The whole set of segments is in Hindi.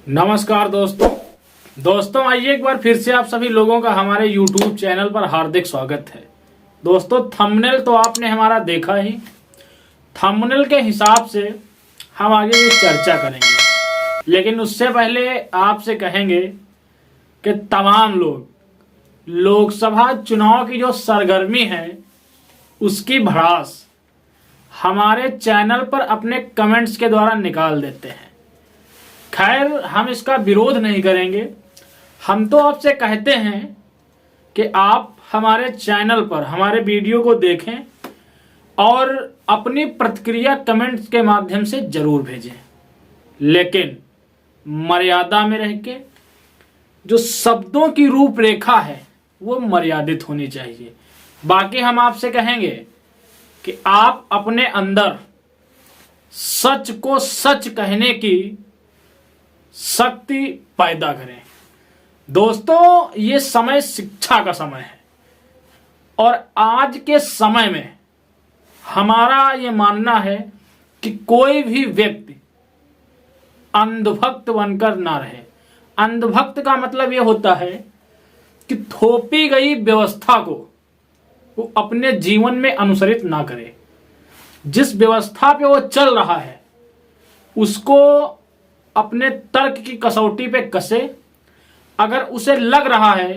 नमस्कार दोस्तों आइए एक बार फिर से आप सभी लोगों का हमारे YouTube चैनल पर हार्दिक स्वागत है। दोस्तों थंबनेल तो आपने हमारा देखा ही। थंबनेल के हिसाब से हम आगे ये चर्चा करेंगे, लेकिन उससे पहले आपसे कहेंगे कि तमाम लोग लोकसभा चुनाव की जो सरगर्मी है उसकी भड़ास हमारे चैनल पर अपने कमेंट्स के द्वारा निकाल देते हैं। खैर, हम इसका विरोध नहीं करेंगे। हम तो आपसे कहते हैं कि आप हमारे चैनल पर हमारे वीडियो को देखें और अपनी प्रतिक्रिया कमेंट्स के माध्यम से जरूर भेजें, लेकिन मर्यादा में रह के जो शब्दों की रूपरेखा है वो मर्यादित होनी चाहिए। बाकी हम आपसे कहेंगे कि आप अपने अंदर सच को सच कहने की शक्ति पैदा करें। दोस्तों, ये समय शिक्षा का समय है और आज के समय में हमारा ये मानना है कि कोई भी व्यक्ति अंधभक्त बनकर ना रहे। अंधभक्त का मतलब ये होता है कि थोपी गई व्यवस्था को वो अपने जीवन में अनुसरित ना करे। जिस व्यवस्था पे वो चल रहा है उसको अपने तर्क की कसौटी पे कसे। अगर उसे लग रहा है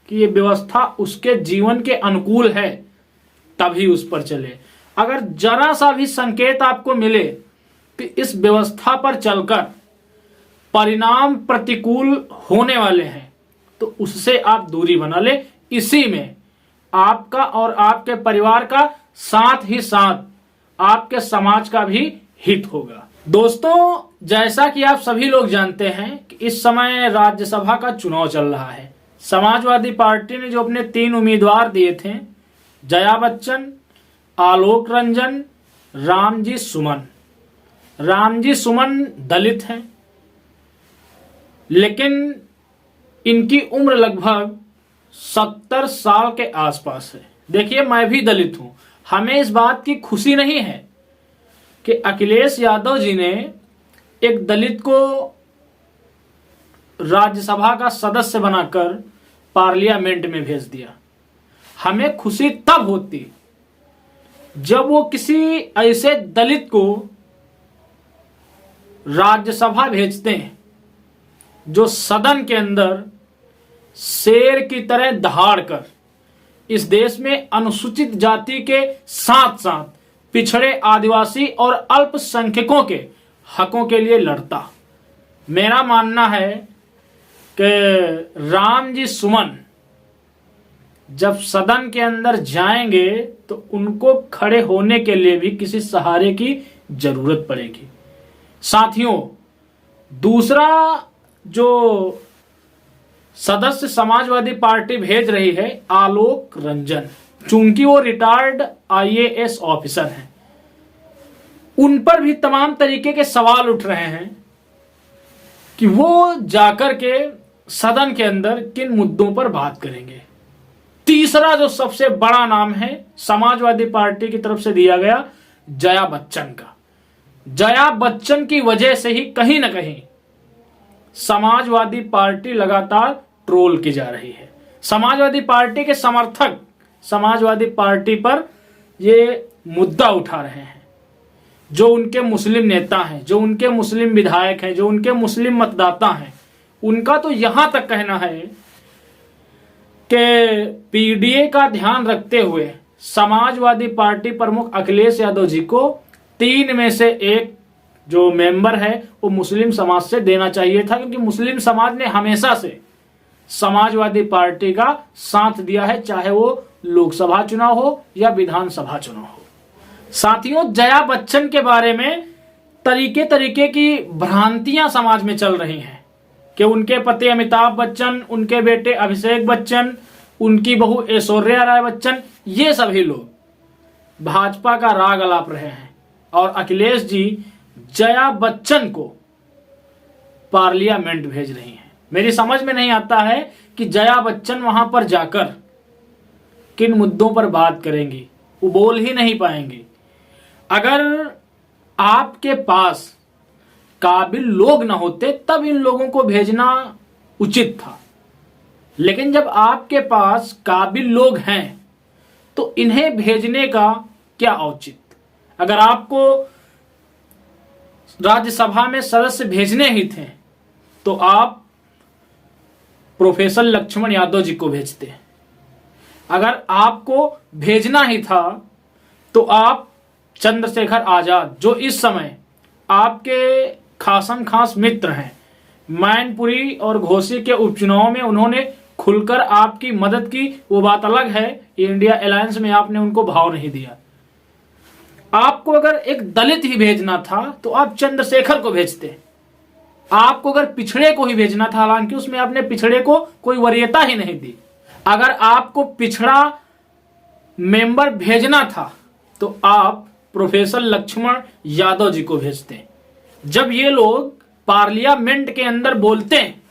कि ये व्यवस्था उसके जीवन के अनुकूल है तभी उस पर चले। अगर जरा सा भी संकेत आपको मिले कि इस व्यवस्था पर चलकर परिणाम प्रतिकूल होने वाले हैं तो उससे आप दूरी बना ले। इसी में आपका और आपके परिवार का, साथ ही साथ आपके समाज का भी हित होगा। दोस्तों, जैसा कि आप सभी लोग जानते हैं कि इस समय राज्यसभा का चुनाव चल रहा है। समाजवादी पार्टी ने जो अपने 3 उम्मीदवार दिए थे, जया बच्चन, आलोक रंजन, रामजी सुमन। रामजी सुमन दलित हैं, लेकिन इनकी उम्र लगभग 70 साल के आसपास है। देखिए, मैं भी दलित हूं। हमें इस बात की खुशी नहीं है कि अखिलेश यादव जी ने एक दलित को राज्यसभा का सदस्य बनाकर पार्लियामेंट में भेज दिया। हमें खुशी तब होती जब वो किसी ऐसे दलित को राज्यसभा भेजते हैं जो सदन के अंदर शेर की तरह दहाड़ कर इस देश में अनुसूचित जाति के साथ साथ पिछड़े आदिवासी और अल्पसंख्यकों के हकों के लिए लड़ता। मेरा मानना है कि रामजी सुमन जब सदन के अंदर जाएंगे तो उनको खड़े होने के लिए भी किसी सहारे की जरूरत पड़ेगी। साथियों, दूसरा जो सदस्य समाजवादी पार्टी भेज रही है, आलोक रंजन, चूंकि वो रिटायर्ड IAS ऑफिसर हैं, उन पर भी तमाम तरीके के सवाल उठ रहे हैं कि वो जाकर के सदन के अंदर किन मुद्दों पर बात करेंगे। तीसरा जो सबसे बड़ा नाम है समाजवादी पार्टी की तरफ से दिया गया, जया बच्चन का। जया बच्चन की वजह से ही कहीं ना कहीं समाजवादी पार्टी लगातार ट्रोल की जा रही है। समाजवादी पार्टी के समर्थक समाजवादी पार्टी पर ये मुद्दा उठा रहे हैं। जो उनके मुस्लिम नेता हैं, जो उनके मुस्लिम विधायक हैं, जो उनके मुस्लिम मतदाता हैं, उनका तो यहां तक कहना है कि PDA का ध्यान रखते हुए समाजवादी पार्टी प्रमुख अखिलेश यादव जी को 3 में से 1 जो मेंबर है वो मुस्लिम समाज से देना चाहिए था, क्योंकि मुस्लिम समाज ने हमेशा से समाजवादी पार्टी का साथ दिया है, चाहे वो लोकसभा चुनाव हो या विधानसभा चुनाव हो। साथियों, जया बच्चन के बारे में तरीके तरीके की भ्रांतियां समाज में चल रही हैं कि उनके पति अमिताभ बच्चन, उनके बेटे अभिषेक बच्चन, उनकी बहू ऐश्वर्या राय बच्चन, ये सभी लोग भाजपा का राग अलाप रहे हैं और अखिलेश जी जया बच्चन को पार्लियामेंट भेज रही हैं। मेरी समझ में नहीं आता है कि जया बच्चन वहां पर जाकर किन मुद्दों पर बात करेंगी, वो बोल ही नहीं पाएंगी। अगर आपके पास काबिल लोग ना होते तब इन लोगों को भेजना उचित था। लेकिन जब आपके पास काबिल लोग हैं तो इन्हें भेजने का क्या औचित्य। अगर आपको राज्यसभा में सदस्य भेजने ही थे तो आप प्रोफेसर लक्ष्मण यादव जी को भेजते। अगर आपको भेजना ही था तो आप चंद्रशेखर आजाद, जो इस समय आपके खासम खास मित्र हैं, मैनपुरी और घोसी के उपचुनाव में उन्होंने खुलकर आपकी मदद की, वो बात अलग है। इंडिया अलायंस में आपने उनको भाव नहीं दिया। आपको अगर एक दलित ही भेजना था तो आप चंद्रशेखर को भेजते। आपको अगर पिछड़े को ही भेजना था, हालांकि उसमें आपने पिछड़े को कोई वरीयता ही नहीं दी, अगर आपको पिछड़ा मेंबर भेजना था तो आप प्रोफेसर लक्ष्मण यादव जी को भेजते। जब ये लोग पार्लियामेंट के अंदर बोलते हैं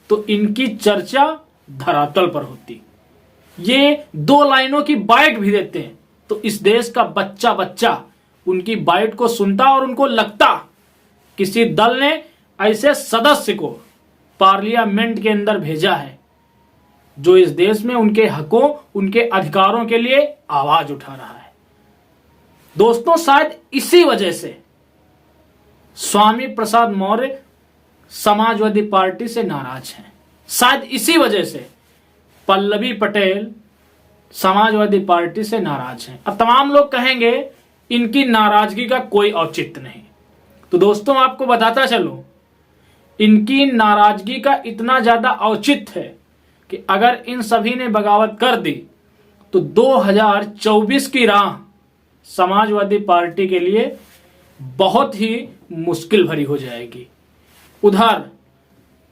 तो इनकी चर्चा धरातल पर होती। ये 2 लाइनों की बाइट भी देते हैं तो इस देश का बच्चा बच्चा उनकी बाइट को सुनता और उनको लगता किसी दल ने ऐसे सदस्य को पार्लियामेंट के अंदर भेजा है जो इस देश में उनके हकों, उनके अधिकारों के लिए आवाज उठा रहा है। दोस्तों, शायद इसी वजह से स्वामी प्रसाद मौर्य समाजवादी पार्टी से नाराज हैं। शायद इसी वजह से पल्लवी पटेल समाजवादी पार्टी से नाराज हैं। अब तमाम लोग कहेंगे इनकी नाराजगी का कोई औचित्य नहीं। तो दोस्तों, आपको बताता चलूं, इनकी नाराजगी का इतना ज्यादा औचित्य है कि अगर इन सभी ने बगावत कर दी तो 2024 की राह समाजवादी पार्टी के लिए बहुत ही मुश्किल भरी हो जाएगी। उधर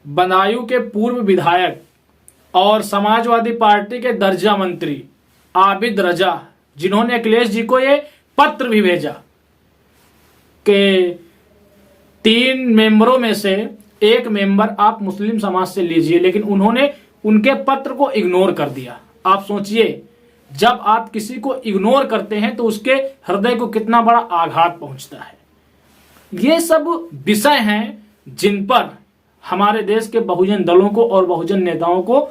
बदायूं के पूर्व विधायक और समाजवादी पार्टी के दर्जा मंत्री आबिद रजा, जिन्होंने अखिलेश जी को ये पत्र भी भेजा कि 3 मेंबरों में से 1 मेंबर आप मुस्लिम समाज से लीजिए, लेकिन उन्होंने उनके पत्र को इग्नोर कर दिया। आप सोचिए, जब आप किसी को इग्नोर करते हैं तो उसके हृदय को कितना बड़ा आघात पहुंचता है। ये सब विषय हैं जिन पर हमारे देश के बहुजन दलों को और बहुजन नेताओं को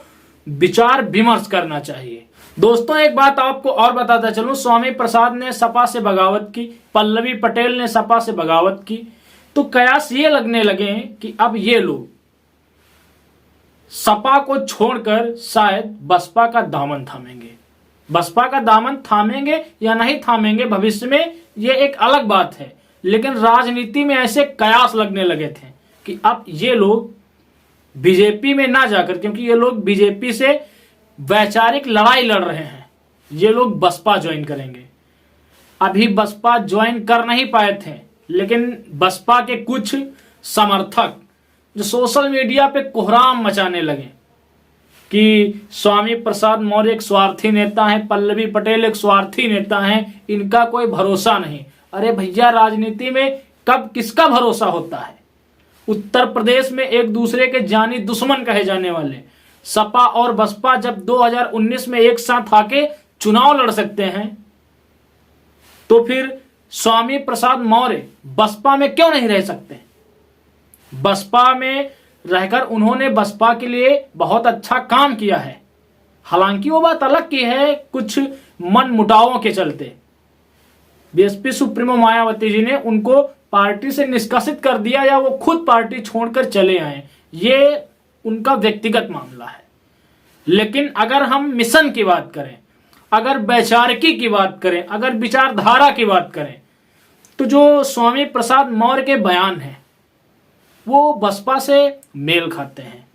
विचार विमर्श करना चाहिए। दोस्तों, एक बात आपको और बताता चलूं, स्वामी प्रसाद ने सपा से बगावत की, पल्लवी पटेल ने सपा से बगावत की, तो कयास ये लगने लगे कि अब ये लोग सपा को छोड़कर शायद बसपा का दामन थामेंगे। बसपा का दामन थामेंगे या नहीं थामेंगे भविष्य में, ये एक अलग बात है, लेकिन राजनीति में ऐसे कयास लगने लगे थे कि अब ये लोग बीजेपी में ना जाकर, क्योंकि ये लोग बीजेपी से वैचारिक लड़ाई लड़ रहे हैं, ये लोग बसपा ज्वाइन करेंगे। अभी बसपा ज्वाइन कर नहीं पाए थे, लेकिन बसपा के कुछ समर्थक जो सोशल मीडिया पे कोहराम मचाने लगे कि स्वामी प्रसाद मौर्य एक स्वार्थी नेता है, पल्लवी पटेल एक स्वार्थी नेता है, इनका कोई भरोसा नहीं। अरे भैया, राजनीति में कब किसका भरोसा होता है। उत्तर प्रदेश में एक दूसरे के जानी दुश्मन कहे जाने वाले सपा और बसपा जब 2019 में एक साथ आके चुनाव लड़ सकते हैं, तो फिर स्वामी प्रसाद मौर्य बसपा में क्यों नहीं रह सकते। बसपा में रहकर उन्होंने बसपा के लिए बहुत अच्छा काम किया है। हालांकि वो बात अलग की है, कुछ मन मुटावों के चलते बीएसपी सुप्रीमो मायावती जी ने उनको पार्टी से निष्कासित कर दिया या वो खुद पार्टी छोड़कर चले आए, ये उनका व्यक्तिगत मामला है। लेकिन अगर हम मिशन की बात करें, अगर वैचारिकी की बात करें, अगर विचारधारा की बात करें, तो जो स्वामी प्रसाद मौर्य के बयान हैं वो बसपा से मेल खाते हैं।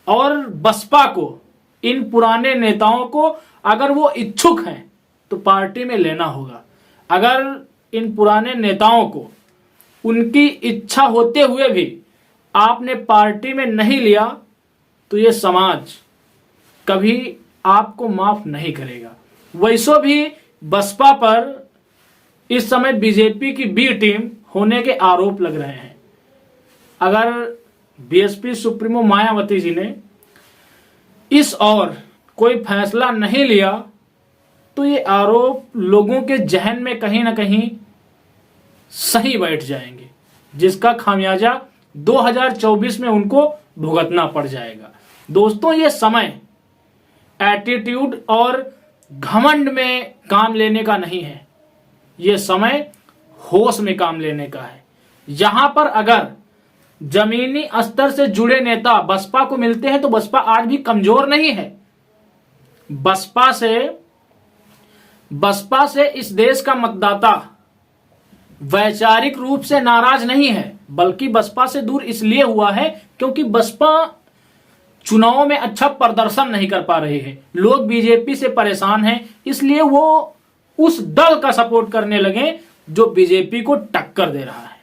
और बसपा को, इन पुराने नेताओं को अगर वो इच्छुक हैं तो पार्टी में लेना होगा। अगर इन पुराने नेताओं को उनकी इच्छा होते हुए भी आपने पार्टी में नहीं लिया तो ये समाज कभी आपको माफ नहीं करेगा। वैसो भी बसपा पर इस समय बीजेपी की बी टीम होने के आरोप लग रहे हैं। अगर बीएसपी सुप्रीमो मायावती जी ने इस और कोई फैसला नहीं लिया तो ये आरोप लोगों के जहन में कहीं ना कहीं सही बैठ जाएंगे। जिसका खामियाजा 2024 में उनको भुगतना पड़ जाएगा। दोस्तों, ये समय एटीट्यूड और घमंड में काम लेने का नहीं है, ये समय होश में काम लेने का है। यहां पर अगर जमीनी स्तर से जुड़े नेता बसपा को मिलते हैं तो बसपा आज भी कमजोर नहीं है। बसपा से इस देश का मतदाता वैचारिक रूप से नाराज नहीं है, बल्कि बसपा से दूर इसलिए हुआ है क्योंकि बसपा चुनाव में अच्छा प्रदर्शन नहीं कर पा रही है। लोग बीजेपी से परेशान हैं, इसलिए वो उस दल का सपोर्ट करने लगे जो बीजेपी को टक्कर दे रहा है।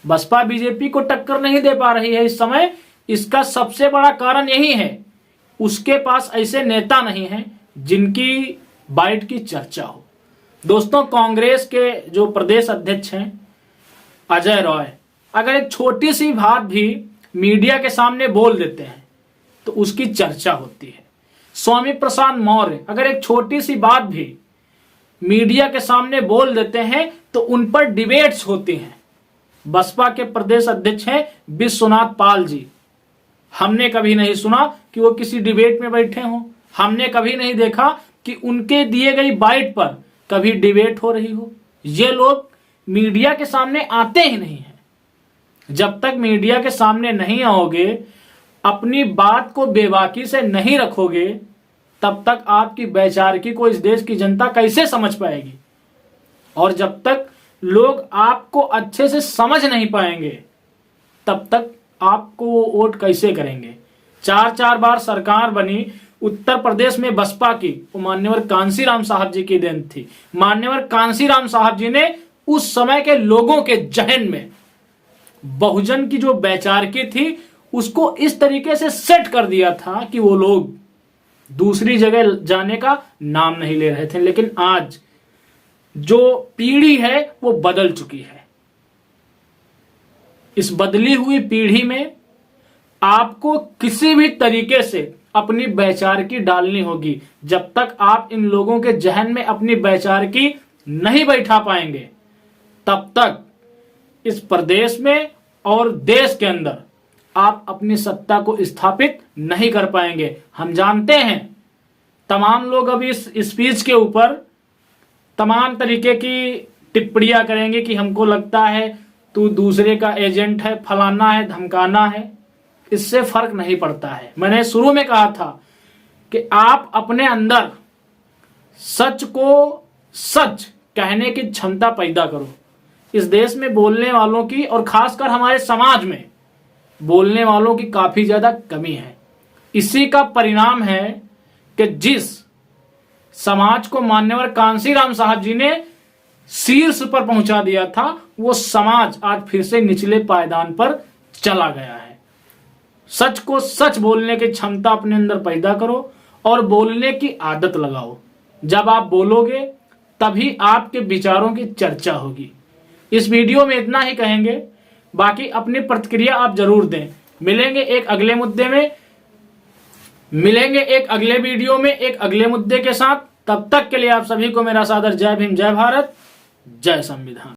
बसपा बीजेपी को टक्कर नहीं दे पा रही है इस समय। इसका सबसे बड़ा कारण यही है, उसके पास ऐसे नेता नहीं हैं जिनकी बाइट की चर्चा हो। दोस्तों, कांग्रेस के जो प्रदेश अध्यक्ष हैं अजय रॉय, अगर एक छोटी सी बात भी मीडिया के सामने बोल देते हैं तो उसकी चर्चा होती है। स्वामी प्रसाद मौर्य अगर एक छोटी सी बात भी मीडिया के सामने बोल देते हैं तो उन पर डिबेट्स होती हैं। बसपा के प्रदेश अध्यक्ष हैं विश्वनाथ पाल जी। हमने कभी नहीं सुना कि वो किसी डिबेट में बैठे हों, हमने कभी नहीं देखा कि उनके दिए गई बाइट पर कभी डिबेट हो रही हो। ये लोग मीडिया के सामने आते ही नहीं हैं। जब तक मीडिया के सामने नहीं आओगे, अपनी बात को बेबाकी से नहीं रखोगे, तब तक आपकी वैचारिकी को इस देश की जनता कैसे समझ पाएगी। और जब तक लोग आपको अच्छे से समझ नहीं पाएंगे, तब तक आपको वो वोट कैसे करेंगे। 4 बार सरकार बनी उत्तर प्रदेश में बसपा की, वो मान्यवर कांसीराम साहब जी की देन थी। मान्यवर कांसीराम साहब जी ने उस समय के लोगों के जहन में बहुजन की जो वैचारिकी थी उसको इस तरीके से सेट कर दिया था कि वो लोग दूसरी जगह जाने का नाम नहीं ले रहे थे। लेकिन आज जो पीढ़ी है वो बदल चुकी है। इस बदली हुई पीढ़ी में आपको किसी भी तरीके से अपनी वैचारिकी डालनी होगी। जब तक आप इन लोगों के जहन में अपनी वैचारिकी नहीं बैठा पाएंगे, तब तक इस प्रदेश में और देश के अंदर आप अपनी सत्ता को स्थापित नहीं कर पाएंगे। हम जानते हैं तमाम लोग अभी इस स्पीच के ऊपर तमाम तरीके की टिप्पणियां करेंगे कि हमको लगता है तू दूसरे का एजेंट है, फलाना है, धमकाना है। इससे फर्क नहीं पड़ता है। मैंने शुरू में कहा था कि आप अपने अंदर सच को सच कहने की क्षमता पैदा करो। इस देश में बोलने वालों की और खासकर हमारे समाज में बोलने वालों की काफी ज्यादा कमी है। इसी का परिणाम है कि जिस समाज को मान्यवर कांसीराम साहब जी ने शीर्ष पर पहुंचा दिया था, वो समाज आज फिर से निचले पायदान पर चला गया है। सच को सच बोलने की क्षमता अपने अंदर पैदा करो और बोलने की आदत लगाओ। जब आप बोलोगे तभी आपके विचारों की चर्चा होगी। इस वीडियो में इतना ही कहेंगे, बाकी अपनी प्रतिक्रिया आप जरूर दें। मिलेंगे एक अगले मुद्दे में, मिलेंगे एक अगले वीडियो में एक अगले मुद्दे के साथ। तब तक के लिए आप सभी को मेरा सादर जय भीम, जय भारत, जय संविधान।